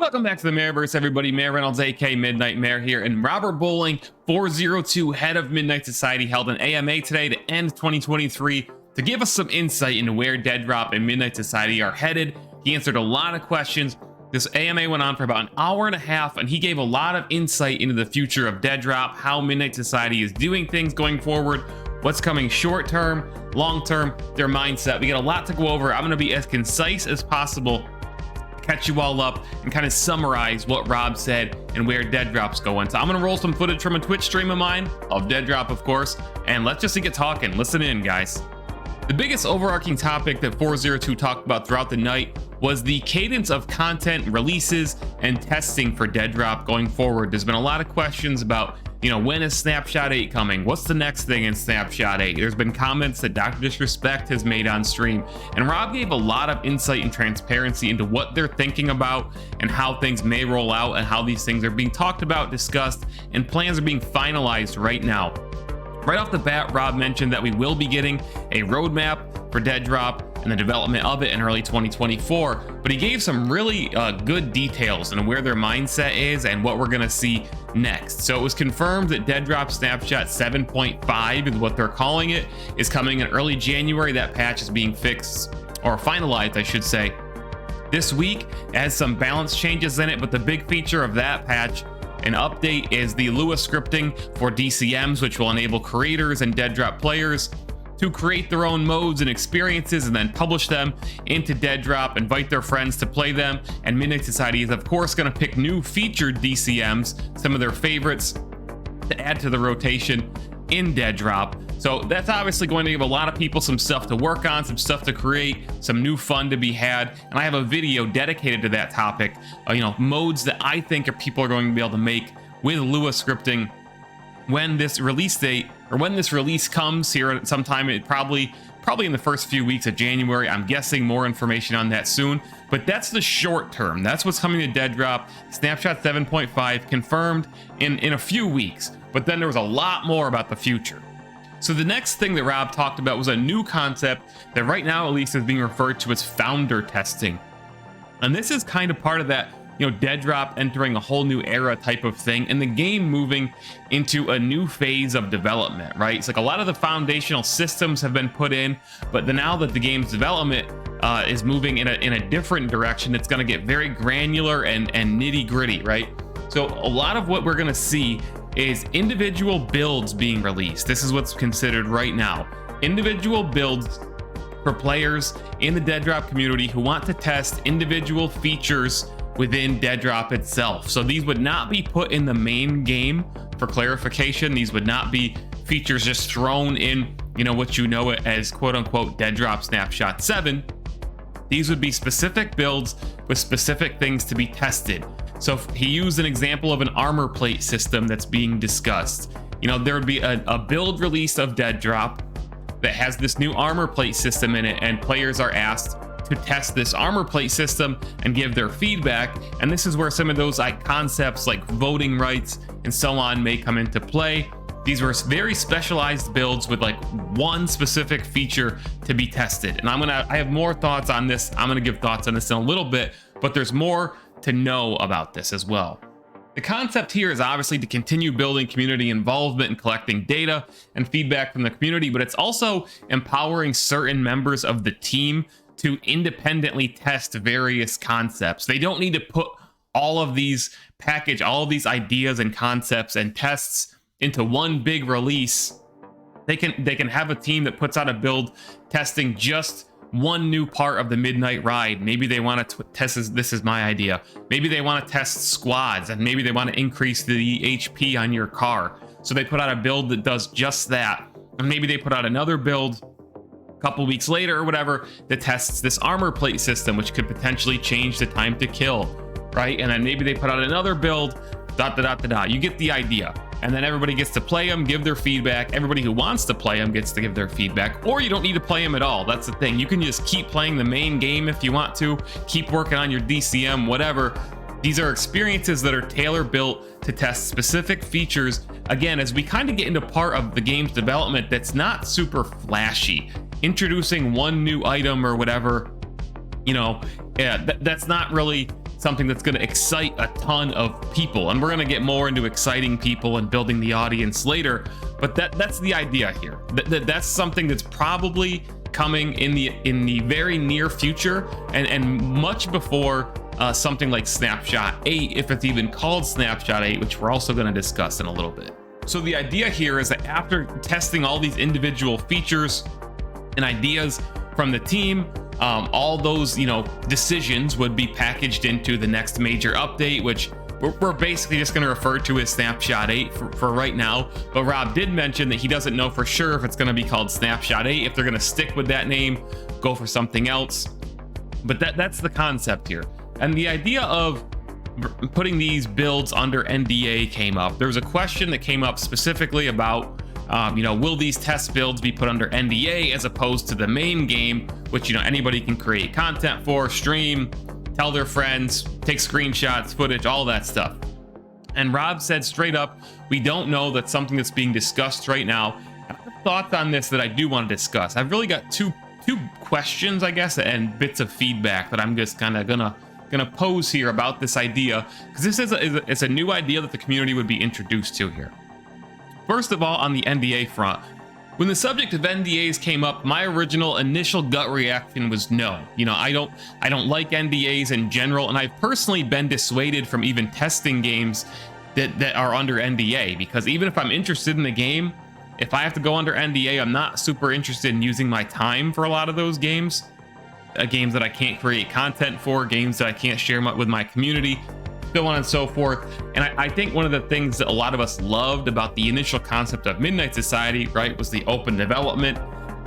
Welcome back to the Mayorverse, everybody. Mayor Reynolds, aka Midnight Mayor here, and Robert Bowling, 402, head of Midnight Society, held an AMA today to end 2023 to give us some insight into where Deadrop and Midnight Society are headed. He answered a lot of questions. This AMA went on for about an hour and a half, and he gave a lot of insight into the future of Deadrop, how Midnight Society is doing things going forward, what's coming short term, long term, their mindset. We got a lot to go over. I'm going to be as concise as possible, catch you all up, and kind of summarize what Rob said and where Deadrop's going. So I'm going to roll some footage from a Twitch stream of mine, of Deadrop, of course, and let's just get talking. Listen in, guys. The biggest overarching topic that 402 talked about throughout the night was the cadence of content releases and testing for Deadrop going forward. There's been a lot of questions about, when is Snapshot 8 coming? What's the next thing in Snapshot 8? There's been comments that Dr. Disrespect has made on stream, and Rob gave a lot of insight and transparency into what they're thinking about and how things may roll out and how these things are being talked about, discussed, and plans are being finalized right now. Right off the bat, Rob mentioned that we will be getting a roadmap for Deadrop and the development of it in early 2024, but he gave some really good details on where their mindset is and what we're going to see next. So it was confirmed that Deadrop Snapshot 7.5 is what they're calling it, is coming in early January. That patch is being fixed, or finalized, I should say, this week. It has some balance changes in it, but the big feature of that patch and update is the Lua scripting for DCMs, which will enable creators and Deadrop players to create their own modes and experiences and then publish them into Deadrop, invite their friends to play them. And Midnight Society is of course going to pick new featured DCMs, some of their favorites, to add to the rotation in Deadrop. So that's obviously going to give a lot of people some stuff to work on, some stuff to create, some new fun to be had. And I have a video dedicated to that topic, modes that I think people are going to be able to make with Lua scripting when this release date, or when this release comes here at sometime, probably in the first few weeks of January. I'm guessing more information on that soon, but that's the short term. That's what's coming to Deadrop. Snapshot 7.5 confirmed in a few weeks, but then there was a lot more about the future. So the next thing that Rob talked about was a new concept that right now at least is being referred to as founder testing. And this is kind of part of that, Deadrop entering a whole new era type of thing, and the game moving into a new phase of development, right? It's like a lot of the foundational systems have been put in, but now that the game's development is moving in a different direction, it's going to get very granular and nitty gritty, right? So a lot of what we're going to see is individual builds being released. This is what's considered right now. Individual builds for players in the Deadrop community who want to test individual features within Deadrop itself. So these would not be put in the main game. For clarification, these would not be features just thrown in, what you know it as quote unquote Deadrop Snapshot 7. These would be specific builds with specific things to be tested. So he used an example of an armor plate system that's being discussed. There would be a build release of Deadrop that has this new armor plate system in it, and players are asked to test this armor plate system and give their feedback. And this is where some of those concepts like voting rights and so on may come into play. These were very specialized builds with one specific feature to be tested. And I have more thoughts on this. I'm gonna give thoughts on this in a little bit, but there's more to know about this as well. The concept here is obviously to continue building community involvement and collecting data and feedback from the community, but it's also empowering certain members of the team to independently test various concepts. They don't need to put all of these ideas and concepts and tests into one big release. They can have a team that puts out a build testing just one new part of the midnight ride. Maybe they want to test this is my idea. Maybe they want to test squads, and maybe they want to increase the HP on your car. So they put out a build that does just that. And maybe they put out another build a couple weeks later or whatever that tests this armor plate system, which could potentially change the time to kill, right? And then maybe they put out another build, ... You get the idea. And then everybody gets to play them, give their feedback. Everybody who wants to play them gets to give their feedback, or you don't need to play them at all. That's the thing. You can just keep playing the main game if you want to, keep working on your DCM, whatever. These are experiences that are tailor built to test specific features. Again, as we kind of get into part of the game's development that's not super flashy, introducing one new item or whatever, that's not really something that's going to excite a ton of people, and we're going to get more into exciting people and building the audience later. But that's the idea here. That's something that's probably coming in the very near future, and much before something like Snapshot 8, if it's even called Snapshot 8, which we're also going to discuss in a little bit. So the idea here is that after testing all these individual features and ideas from the team, all those, decisions would be packaged into the next major update, which we're basically just going to refer to as Snapshot 8 for right now. But Rob did mention that he doesn't know for sure if it's going to be called Snapshot 8, if they're going to stick with that name, go for something else. But that's the concept here. And the idea of putting these builds under NDA came up. There was a question that came up specifically about will these test builds be put under NDA as opposed to the main game, which anybody can create content for, stream, tell their friends, take screenshots, footage, all that stuff. And Rob said straight up, we don't know. That's something that's being discussed right now. And I have thoughts on this that I do want to discuss. I've really got two questions, I guess, and bits of feedback that I'm just kind of gonna pose here about this idea, because this is a new idea that the community would be introduced to here. First of all, on the NDA front, when the subject of NDAs came up, my original initial gut reaction was no. I don't like NDAs in general, and I've personally been dissuaded from even testing games that are under NDA, because even if I'm interested in the game, if I have to go under NDA, I'm not super interested in using my time for a lot of those games. Games that I can't create content for, games that I can't share with my community, so on and so forth. And I think one of the things that a lot of us loved about the initial concept of Midnight Society, right, was the open development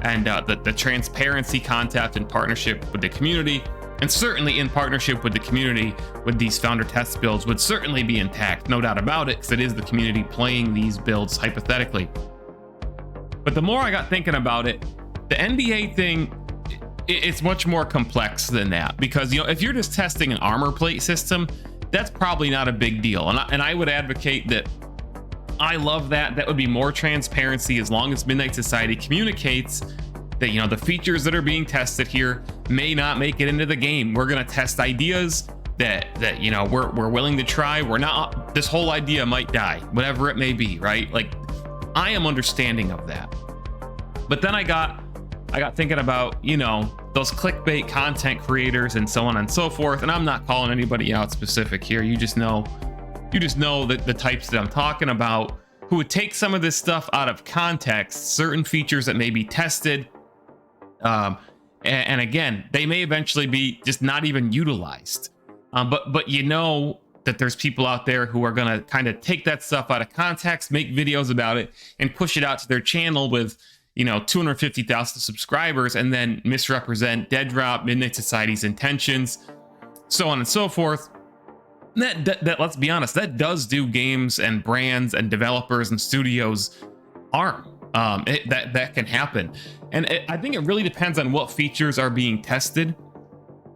and the transparency concept in partnership with the community. And certainly in partnership with the community, with these founder test builds, would certainly be intact, no doubt about it, because it is the community playing these builds hypothetically. But the more I got thinking about it, the NDA thing, it's much more complex than that, because if you're just testing an armor plate system, that's probably not a big deal. And I would advocate that. I love that would be more transparency, as long as Midnight Society communicates that the features that are being tested here may not make it into the game. We're going to test ideas that we're willing to try. We're not, this whole idea might die, whatever it may be, right? Like, I am understanding of that. But then I got thinking about, those clickbait content creators and so on and so forth. And I'm not calling anybody out specific here. You just know that the types that I'm talking about, who would take some of this stuff out of context, certain features that may be tested. And again, they may eventually be just not even utilized. But that there's people out there who are going to kind of take that stuff out of context, make videos about it, and push it out to their channel with 250,000 subscribers, and then misrepresent Deadrop, Midnight Society's intentions, so on and so forth. That let's be honest, that does do games and brands and developers and studios harm. That can happen. And I think it really depends on what features are being tested,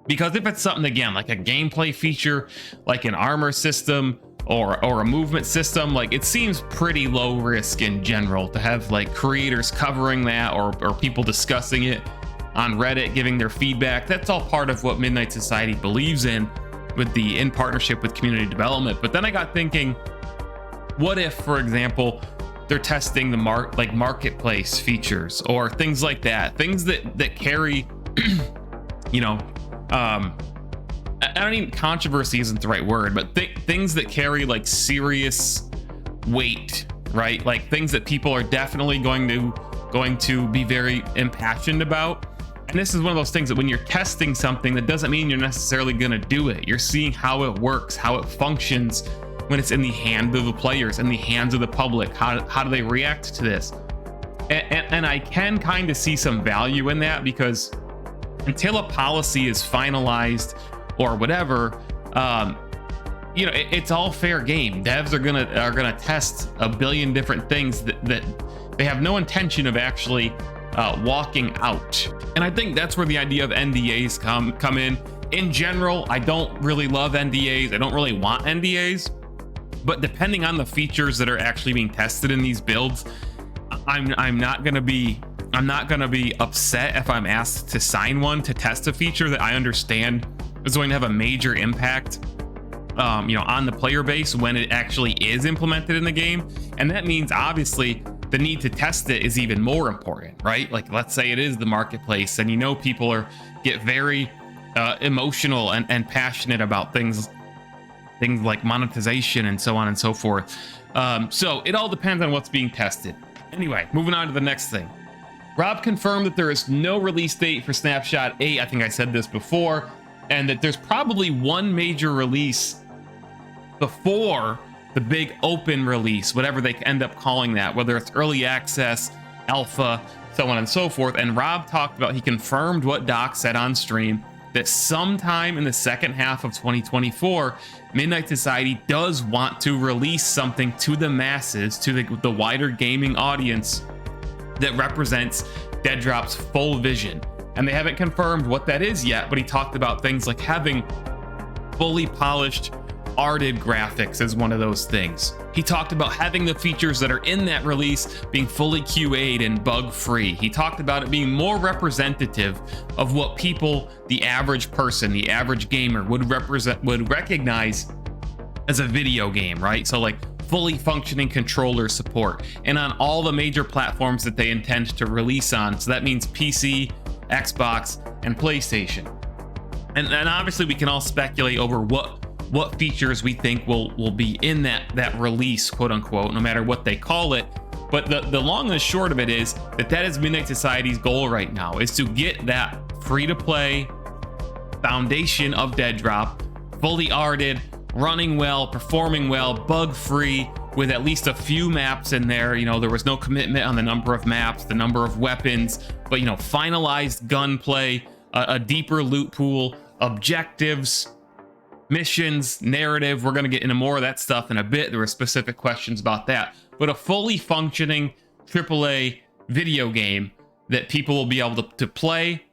because if it's something, again, like a gameplay feature, like an armor system, or a movement system, like, it seems pretty low risk in general to have like creators covering that, or people discussing it on Reddit, giving their feedback. That's all part of what Midnight Society believes in partnership with community development. But then I got thinking, what if, for example, they're testing the marketplace features or things like that, things that carry I don't even, controversy isn't the right word, but things that carry like serious weight, right? Like things that people are definitely going to be very impassioned about. And this is one of those things that when you're testing something, that doesn't mean you're necessarily going to do it. You're seeing how it works, how it functions when it's in the hands of the players, in the hands of the public. How do they react to this? And I can kind of see some value in that, because until a policy is finalized or whatever, it's all fair game. Devs are gonna test a billion different things that they have no intention of actually walking out. And I think that's where the idea of NDAs come in. In general, I don't really love NDAs. I don't really want NDAs. But depending on the features that are actually being tested in these builds, I'm not gonna be upset if I'm asked to sign one to test a feature that I understand is going to have a major impact, you know, on the player base when it actually is implemented in the game. And that means obviously the need to test it is even more important, right? Like, let's say it is the marketplace, and you know people get very emotional and passionate about things like monetization and so on and so forth. So it all depends on what's being tested. Anyway, moving on to the next thing. Rob confirmed that there is no release date for Snapshot 8. I think I said this before, and that there's probably one major release before the big open release, whatever they end up calling that, whether it's early access, alpha, so on and so forth. And Rob talked about, he confirmed what Doc said on stream, that sometime in the second half of 2024, Midnight Society does want to release something to the masses, to the wider gaming audience, that represents Deadrop's full vision. And they haven't confirmed what that is yet, but he talked about things like having fully polished arted graphics as one of those things. He talked about having the features that are in that release being fully QA'd and bug-free. He talked about it being more representative of what people, the average person, the average gamer would recognize as a video game, right? So like fully functioning controller support, and on all the major platforms that they intend to release on. So that means PC, Xbox, and PlayStation. And obviously we can all speculate over what features we think will be in that release, quote unquote, no matter what they call it. But the long and short of it is that is Midnight Society's goal right now, is to get that free-to-play foundation of Deadrop fully arted, running well, performing well, bug-free, with at least a few maps in there. You know, there was no commitment on the number of maps, the number of weapons, but, you know, finalized gunplay, a deeper loot pool, objectives, missions, narrative. We're going to get into more of that stuff in a bit. There were specific questions about that, but a fully functioning AAA video game that people will be able to play,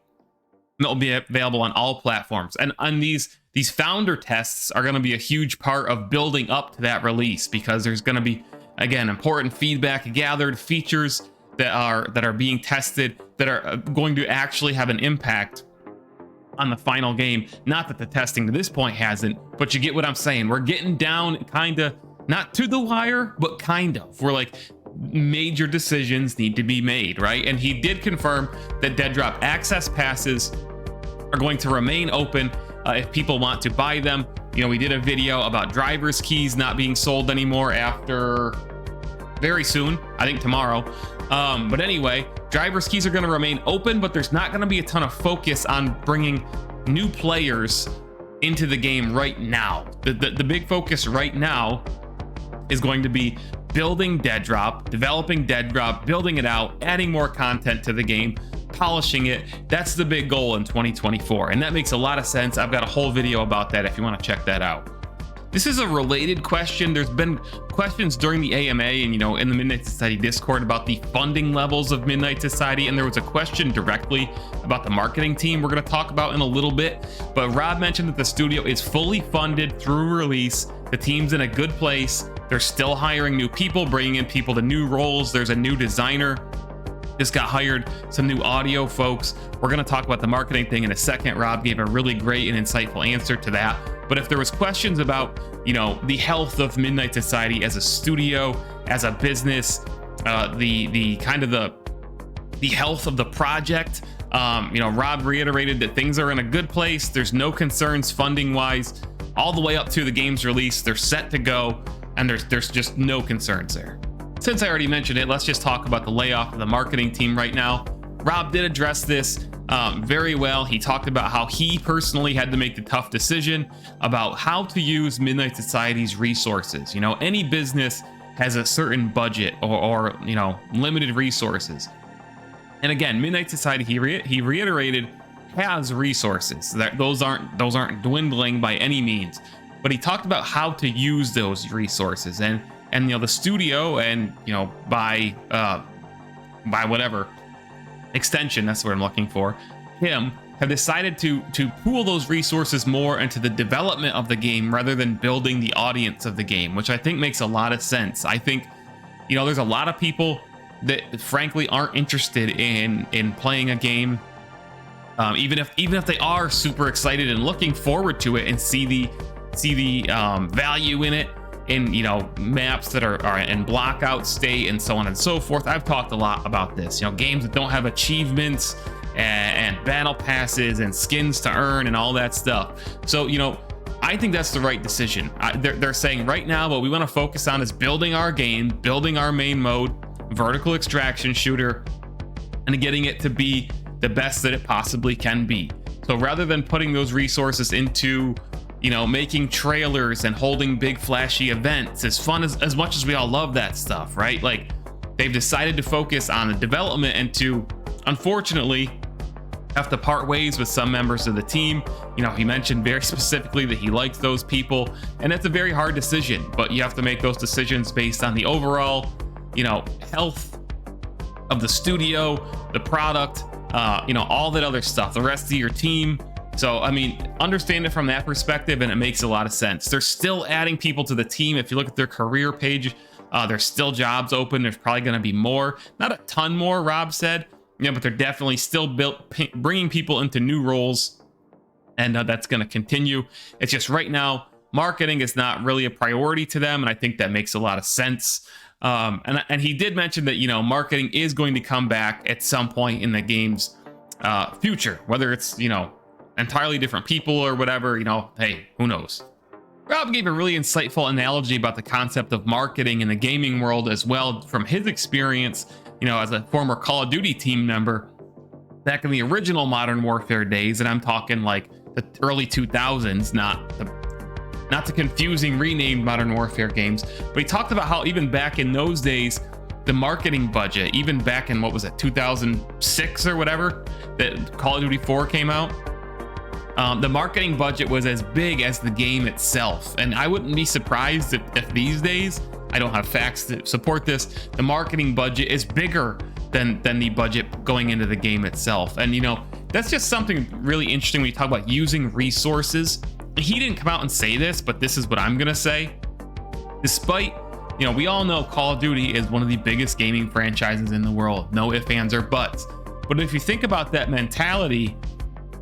that will be available on all platforms. And on these founder tests are going to be a huge part of building up to that release, because there's going to be, again, important feedback gathered, features that are being tested, that are going to actually have an impact on the final game. Not that the testing to this point hasn't, but you get what I'm saying. We're getting down kind of, not to the wire, but kind of. We're like, major decisions need to be made, right? And he did confirm that Deadrop access passes are going to remain open if people want to buy them. You know, we did a video about driver's keys not being sold anymore after very soon, I think tomorrow. But anyway, driver's keys are going to remain open, but there's not going to be a ton of focus on bringing new players into the game right now. The big focus right now is going to be building Deadrop, developing Deadrop, building it out, adding more content to the game, polishing it. That's the big goal in 2024, and that makes a lot of sense. I've got a whole video about that if you want to check that out. This is a related question. There's been questions during the AMA and, you know, in the Midnight Society Discord about the funding levels of Midnight Society, and there was a question directly about the marketing team we're going to talk about in a little bit. But Rob mentioned that the studio is fully funded through release. The team's in a good place. They're still hiring new people, bringing in people to new roles. There's a new designer just got hired, some new audio folks. We're going to talk about the marketing thing in a second. Rob gave a really great and insightful answer to that. But if there was questions about, you know, the health of Midnight Society as a studio, as a business, the kind of the health of the project, you know, Rob reiterated that things are in a good place. There's no concerns funding wise, all the way up to the game's release. They're set to go, and there's just no concerns there. Since I already mentioned it, let's just talk about the layoff of the marketing team right now. Rob did address this very well. He talked about how he personally had to make the tough decision about how to use Midnight Society's resources. You know, any business has a certain budget or you know, limited resources. And again, Midnight Society, he reiterated, has resources. Those aren't dwindling by any means. But he talked about how to use those resources, and you know, the studio, and you know, by whatever extension, that's what I'm looking for, him, have decided to pool those resources more into the development of the game rather than building the audience of the game, which I think makes a lot of sense. I think, you know, there's a lot of people that frankly aren't interested in playing a game Even if they are super excited and looking forward to it and see the value in it, in, you know, maps that are in blockout state and so on and so forth. I've talked a lot about this, you know, games that don't have achievements and battle passes and skins to earn and all that stuff. So, you know, I think that's the right decision. They're saying right now what we want to focus on is building our game, building our main mode, vertical extraction shooter, and getting it to be the best that it possibly can be. So rather than putting those resources into, you know, making trailers and holding big flashy events, as fun as much as we all love that stuff, right? Like, they've decided to focus on the development and to, unfortunately, have to part ways with some members of the team. You know, he mentioned very specifically that he likes those people, and it's a very hard decision, but you have to make those decisions based on the overall, you know, health of the studio, the product, you know, all that other stuff, the rest of your team. So, I mean, understand it from that perspective, and it makes a lot of sense. They're still adding people to the team. If you look at their career page, there's still jobs open. There's probably going to be more, not a ton more, Rob said, you know, but they're definitely still bringing people into new roles, and that's going to continue. It's just right now, marketing is not really a priority to them, and I think that makes a lot of sense. And he did mention that, you know, marketing is going to come back at some point in the game's future, whether it's, you know, entirely different people or whatever, you know, hey, who knows? Rob gave a really insightful analogy about the concept of marketing in the gaming world as well, from his experience, you know, as a former Call of Duty team member back in the original Modern Warfare days. And I'm talking like the early 2000s, not the confusing renamed Modern Warfare games. But he talked about how even back in those days, the marketing budget, even back in, what was it, 2006 or whatever, that Call of Duty 4 came out, the marketing budget was as big as the game itself. And I wouldn't be surprised if these days, I don't have facts to support this, the marketing budget is bigger than the budget going into the game itself. And, you know, that's just something really interesting when you talk about using resources. He didn't come out and say this, but this is what I'm going to say. Despite, you know, we all know Call of Duty is one of the biggest gaming franchises in the world. No ifs, ands, or buts. But if you think about that mentality,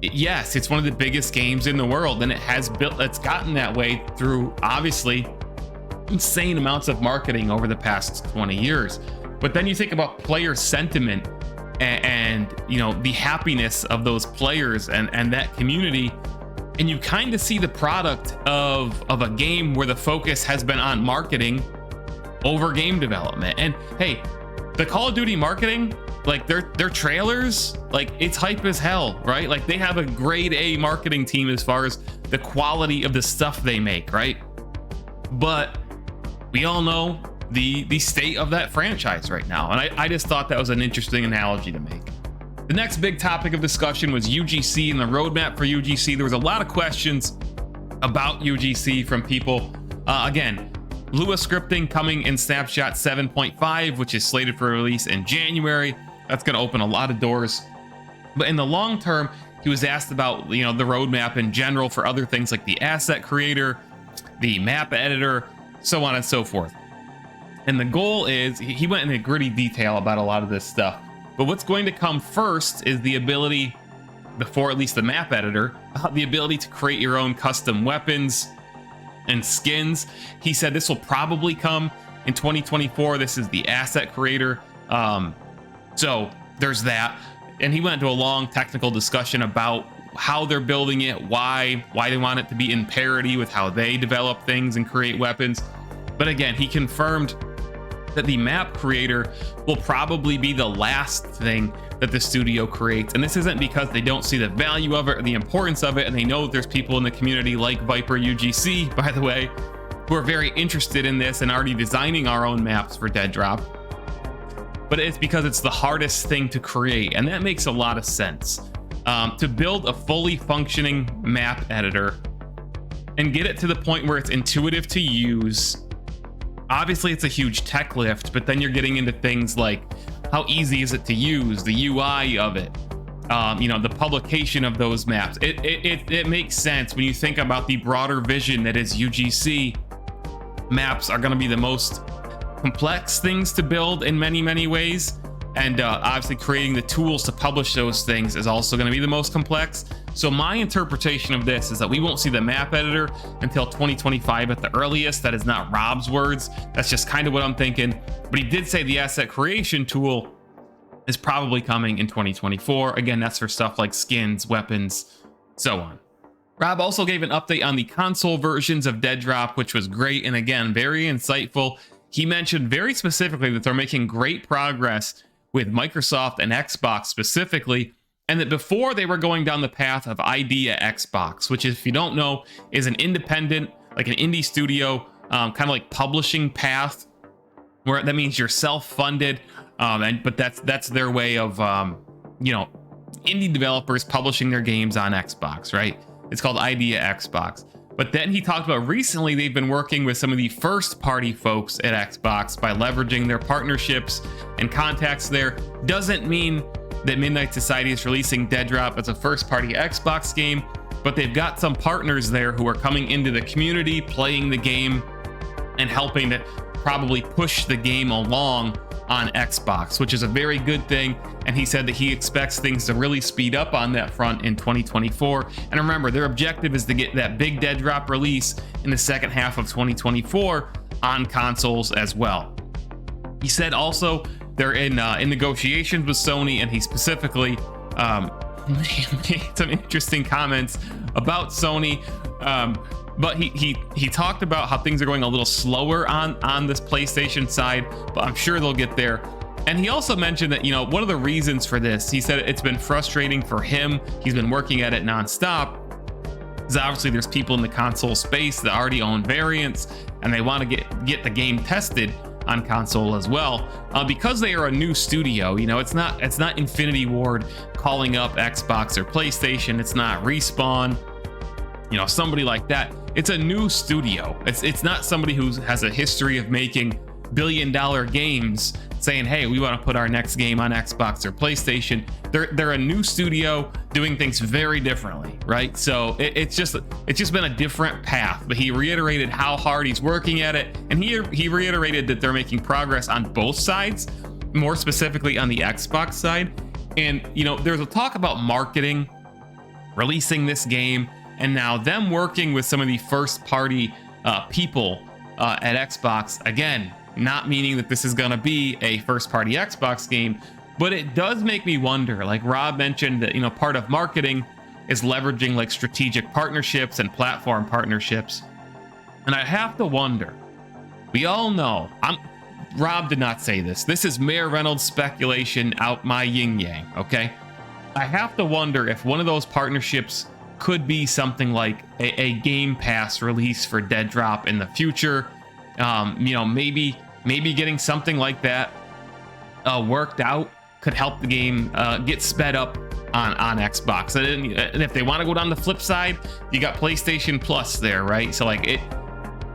yes, it's one of the biggest games in the world, and it's gotten that way through, obviously, insane amounts of marketing over the past 20 years. But then you think about player sentiment and you know, the happiness of those players and that community, and you kind of see the product of a game where the focus has been on marketing over game development. And hey, the Call of Duty marketing, like their trailers, like it's hype as hell, right? Like they have a grade A marketing team as far as the quality of the stuff they make, right? But we all know the state of that franchise right now, and I just thought that was an interesting analogy to make. The next big topic of discussion was UGC and the roadmap for UGC. There was a lot of questions about UGC from people. Again, Lua scripting coming in Snapshot 7.5, which is slated for release in January. That's going to open a lot of doors. But in the long term, he was asked about, you know, the roadmap in general for other things like the asset creator, the map editor, so on and so forth. And the goal is, he went into gritty detail about a lot of this stuff. But what's going to come first is the ability, before at least the map editor, the ability to create your own custom weapons and skins. He said this will probably come in 2024. This is the asset creator. So there's that. And he went into a long technical discussion about how they're building it, why they want it to be in parity with how they develop things and create weapons. But again, he confirmed that the map creator will probably be the last thing that the studio creates. And this isn't because they don't see the value of it or the importance of it, and they know that there's people in the community like Viper UGC, by the way, who are very interested in this and already designing our own maps for Deadrop. But it's because it's the hardest thing to create, and that makes a lot of sense. To build a fully functioning map editor and get it to the point where it's intuitive to use, obviously it's a huge tech lift, but then you're getting into things like how easy is it to use, the UI of it, you know, the publication of those maps. It makes sense when you think about the broader vision that is UGC. Maps are going to be the most complex things to build in many ways, And obviously creating the tools to publish those things is also going to be the most complex. So my interpretation of this is that we won't see the map editor until 2025 at the earliest. That is not Rob's words. That's just kind of what I'm thinking. But he did say the asset creation tool is probably coming in 2024. Again, that's for stuff like skins, weapons, so on. Rob also gave an update on the console versions of Deadrop, which was great. And again, very insightful. He mentioned very specifically that they're making great progress with Microsoft and Xbox specifically, and that before they were going down the path of Idea Xbox, which, if you don't know, is an independent, like an indie studio, kind of like publishing path, where that means you're self-funded, but that's their way of, indie developers publishing their games on Xbox, right? It's called Idea Xbox. But then he talked about recently they've been working with some of the first party folks at Xbox by leveraging their partnerships and contacts there. Doesn't mean that Midnight Society is releasing Deadrop as a first party Xbox game, but they've got some partners there who are coming into the community, playing the game, and helping to probably push the game along on Xbox, which is a very good thing. And he said that he expects things to really speed up on that front in 2024. And remember, their objective is to get that big Deadrop release in the second half of 2024 on consoles as well. He said also they're in negotiations with Sony, and he specifically made some interesting comments about Sony. But he talked about how things are going a little slower on this PlayStation side, but I'm sure they'll get there. And he also mentioned that, one of the reasons for this, he said it's been frustrating for him. He's been working at it nonstop. Because obviously there's people in the console space that already own variants, and they want to get the game tested on console as well. Because they are a new studio, it's not Infinity Ward calling up Xbox or PlayStation. It's not Respawn, somebody like that. It's a new studio. It's not somebody who has a history of making billion-dollar games saying, hey, we want to put our next game on Xbox or PlayStation. They're a new studio doing things very differently, right? So it's just been a different path. But he reiterated how hard he's working at it, and he reiterated that they're making progress on both sides, more specifically on the Xbox side. And there's a talk about marketing, releasing this game, and now them working with some of the first party people at Xbox. Again, not meaning that this is going to be a first party Xbox game, but it does make me wonder, like Rob mentioned, that part of marketing is leveraging like strategic partnerships and platform partnerships. And I have to wonder, we all know, Rob did not say this. This is Mayor Reynolds speculation out my yin yang, okay? I have to wonder if one of those partnerships could be something like a Game Pass release for Deadrop in the future. Maybe getting something like that worked out could help the game get sped up on Xbox. And if they want to go down the flip side, you got PlayStation Plus there, right? So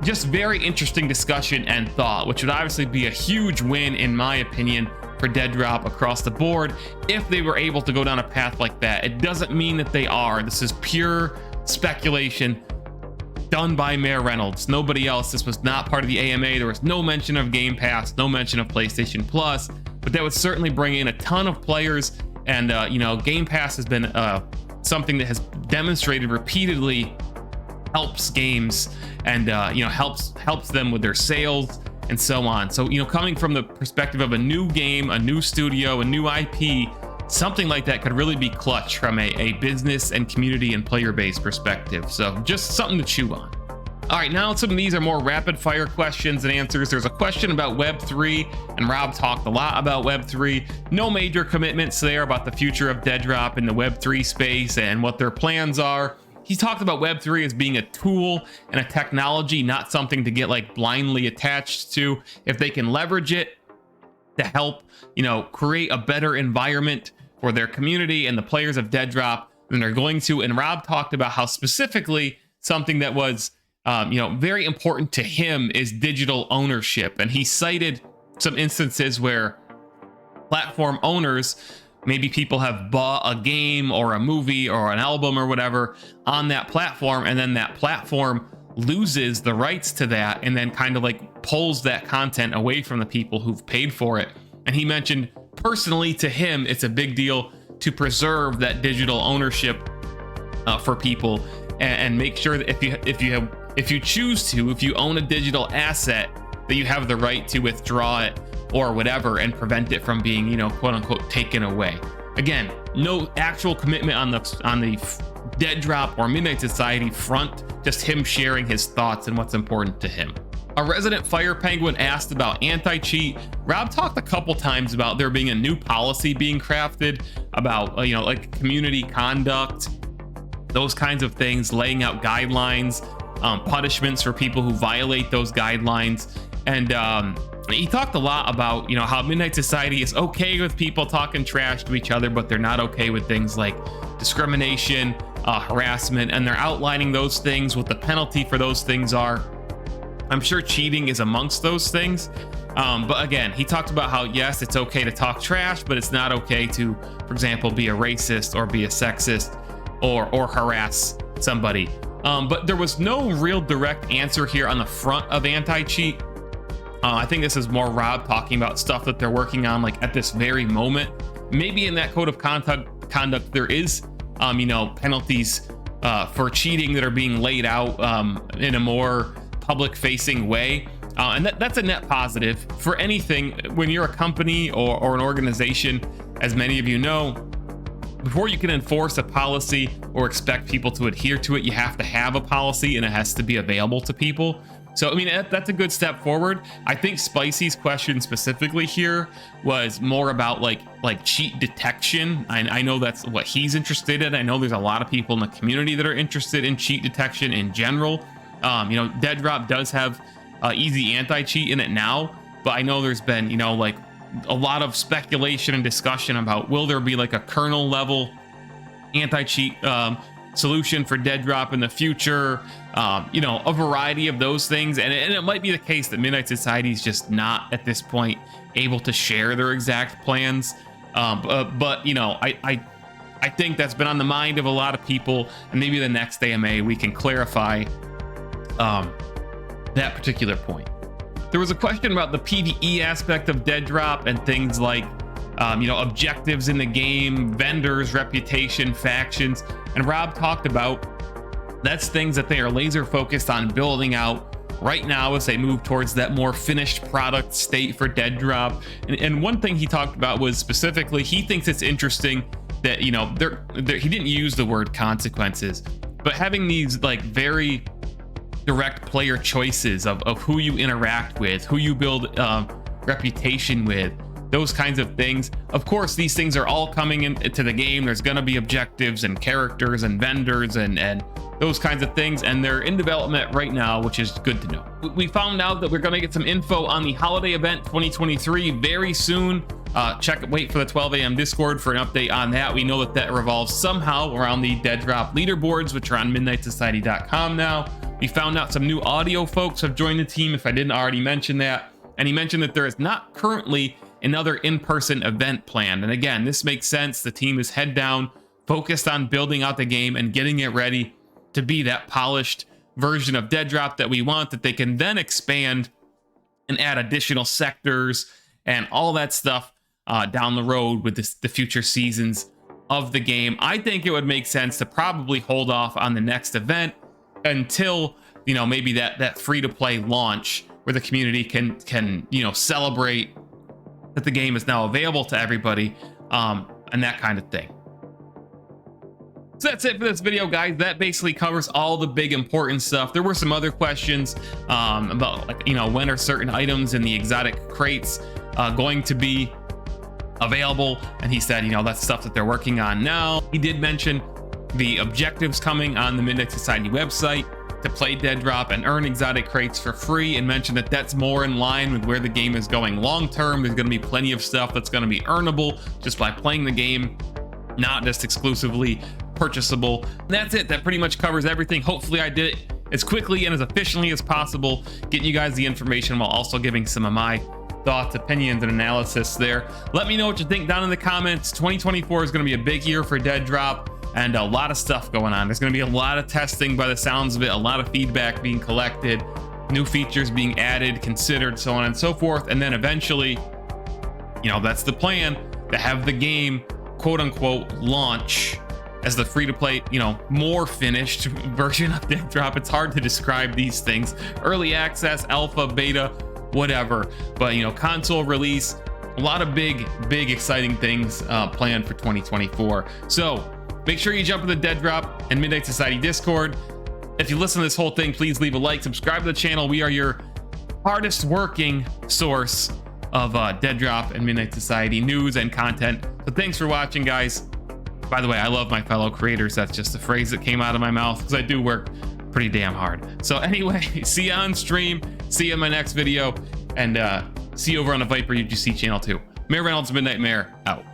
just very interesting discussion and thought, which would obviously be a huge win in my opinion for Deadrop across the board if they were able to go down a path like that. It doesn't mean that they are. This is pure speculation done by Mayor Reynolds, nobody else. This was not part of the AMA. There was no mention of Game Pass, no mention of PlayStation Plus, but that would certainly bring in a ton of players. And Game Pass has been something that has demonstrated repeatedly helps games and helps them with their sales and so on. So coming from the perspective of a new game, a new studio, a new IP, something like that could really be clutch from a business and community and player base perspective. So just something to chew on. All right, now some of these are more rapid fire questions and answers. There's a question about Web3, and Rob talked a lot about Web3. No major commitments there about the future of Deadrop in the Web3 space and what their plans are. He talked about Web3 as being a tool and a technology, not something to get like blindly attached to. If they can leverage it to help, create a better environment for their community and the players of Deadrop, then they're going to. And Rob talked about how specifically something that was, very important to him is digital ownership. And he cited some instances where platform owners, maybe people have bought a game or a movie or an album or whatever on that platform, and then that platform loses the rights to that and then kind of like pulls that content away from the people who've paid for it. And he mentioned personally, to him, it's a big deal to preserve that digital ownership for people, and make sure that if you choose to, if you own a digital asset, that you have the right to withdraw it or whatever and prevent it from being, you know, quote unquote taken away. Again, no actual commitment on the Deadrop or Midnight Society front, just him sharing his thoughts and what's important to him. A resident Fire Penguin asked about anti-cheat. Rob talked a couple times about there being a new policy being crafted about, you know, like community conduct, those kinds of things, laying out guidelines, punishments for people who violate those guidelines. And he talked a lot about, you know, how Midnight Society is okay with people talking trash to each other, but they're not okay with things like discrimination, harassment, and they're outlining those things, what the penalty for those things are. I'm sure cheating is amongst those things. But again, he talked about how, yes, it's okay to talk trash, but it's not okay to, for example, be a racist or be a sexist or harass somebody. But there was no real direct answer here on the front of anti-cheat. I think this is more Rob talking about stuff that they're working on, like at this very moment. Maybe in that code of conduct there is, you know, penalties for cheating that are being laid out in a more public-facing way, and that's a net positive for anything. When you're a company or an organization, as many of you know, before you can enforce a policy or expect people to adhere to it, you have to have a policy and it has to be available to people. So, I mean, that's a good step forward. I think Spicy's question specifically here was more about like cheat detection. I know that's what he's interested in. I know there's a lot of people in the community that are interested in cheat detection in general. You know, Deadrop does have easy anti-cheat in it now, but I know there's been, you know, like a lot of speculation and discussion about, will there be like a kernel level anti-cheat solution for Deadrop in the future? You know, a variety of those things, and it might be the case that Midnight Society is just not at this point able to share their exact plans. But you know, I think that's been on the mind of a lot of people, and maybe the next AMA we can clarify that particular point. There was a question about the PvE aspect of Deadrop and things like you know, objectives in the game, vendors, reputation, factions, and Rob talked about that's things that they are laser focused on building out right now as they move towards that more finished product state for Deadrop. And one thing he talked about was specifically, he thinks it's interesting that, you know, he didn't use the word consequences, but having these like very direct player choices of who you interact with, who you build reputation with, those kinds of things. Of course, these things are all coming into the game. There's going to be objectives and characters and vendors and those kinds of things, and they're in development right now, which is good to know. We found out that we're going to get some info on the holiday event 2023 very soon. Wait for the 12 a.m. Discord for an update on that. We know that revolves somehow around the Deadrop leaderboards, which are on midnightsociety.com now. We found out some new audio folks have joined the team, if I didn't already mention that. And he mentioned that there is not currently another in-person event planned. And again, this makes sense. The team is head down, focused on building out the game and getting it ready to be that polished version of Deadrop that we want, that they can then expand and add additional sectors and all that stuff down the road with the future seasons of the game. I think it would make sense to probably hold off on the next event until, you know, maybe that free-to-play launch where the community can you know, celebrate that the game is now available to everybody, and that kind of thing. So that's it for this video, guys. That basically covers all the big important stuff. There were some other questions about, like, you know, when are certain items in the exotic crates going to be available, and he said, you know, that's stuff that they're working on now. He did mention the objectives coming on the Midnight Society website to play Deadrop and earn exotic crates for free, and mentioned that that's more in line with where the game is going long term. There's going to be plenty of stuff that's going to be earnable just by playing the game, not just exclusively purchasable. And that's it. That pretty much covers everything. Hopefully I did it as quickly and as efficiently as possible, getting you guys the information while also giving some of my thoughts, opinions, and analysis there. Let me know what you think down in the comments. 2024 is going to be a big year for Deadrop, and a lot of stuff going on. There's going to be a lot of testing by the sounds of it, a lot of feedback being collected, new features being added, considered, so on and so forth. And then eventually, you know, that's the plan, to have the game, quote unquote, launch as the free-to-play, you know, more finished version of Deadrop. It's hard to describe these things. Early access, alpha, beta, whatever. But, you know, console release, a lot of big exciting things planned for 2024. So make sure you jump in the Deadrop and Midnight Society Discord. If you listen to this whole thing, please leave a like, subscribe to the channel. We are your hardest working source of Deadrop and Midnight Society news and content. So thanks for watching, guys. By the way, I love my fellow creators. That's just a phrase that came out of my mouth because I do work pretty damn hard. So anyway, see you on stream, see you in my next video, and see you over on the Viper UGC channel too. Mayor Reynolds, Midnight Mayor, out.